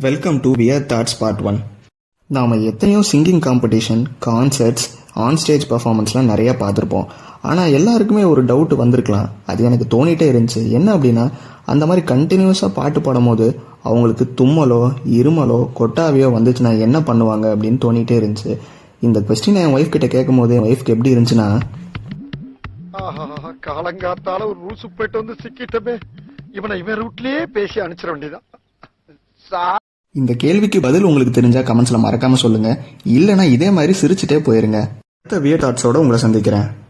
Welcome to weird thoughts part 1. நாம் எத்தனையோ singing competition, concerts, on stage பர்ஃபார்மன்ஸ்லாம் நிறையா பார்த்துருப்போம். ஆனால் எல்லாருக்குமே ஒரு டவுட் வந்திருக்கலாம். அது எனக்கு தோணிகிட்டே இருந்துச்சு. என்ன அப்படின்னா, அந்த மாதிரி கண்டினியூஸாக பாட்டு பாடும்போது அவங்களுக்கு தும்மலோ இருமலோ கொட்டாவியோ வந்துச்சுன்னா என்ன பண்ணுவாங்க அப்படின்னு தோணிகிட்டே இருந்துச்சு. இந்த கொஸ்டினை என் ஒய்ஃப் கிட்ட கேட்கும் போது என் ஒய்ஃப்க்கு எப்படி இருந்துச்சுன்னா, காலங்காத்தால ஒரு ரூசு போயிட்டு வந்து சிக்கிட்டமே, இவன் ரூட்லயே பேசி அனுப்பிச்சிட வேண்டியதான். இந்த கேள்விக்கு பதில் உங்களுக்கு தெரிஞ்சா கமெண்ட்ஸ்ல மறக்காம சொல்லுங்க. இல்லைன்னா இதே மாதிரி சிரிச்சுட்டே போயிருங்க. அடுத்த வியர் தாட்ஸோட உங்களை சந்திக்கிறேன்.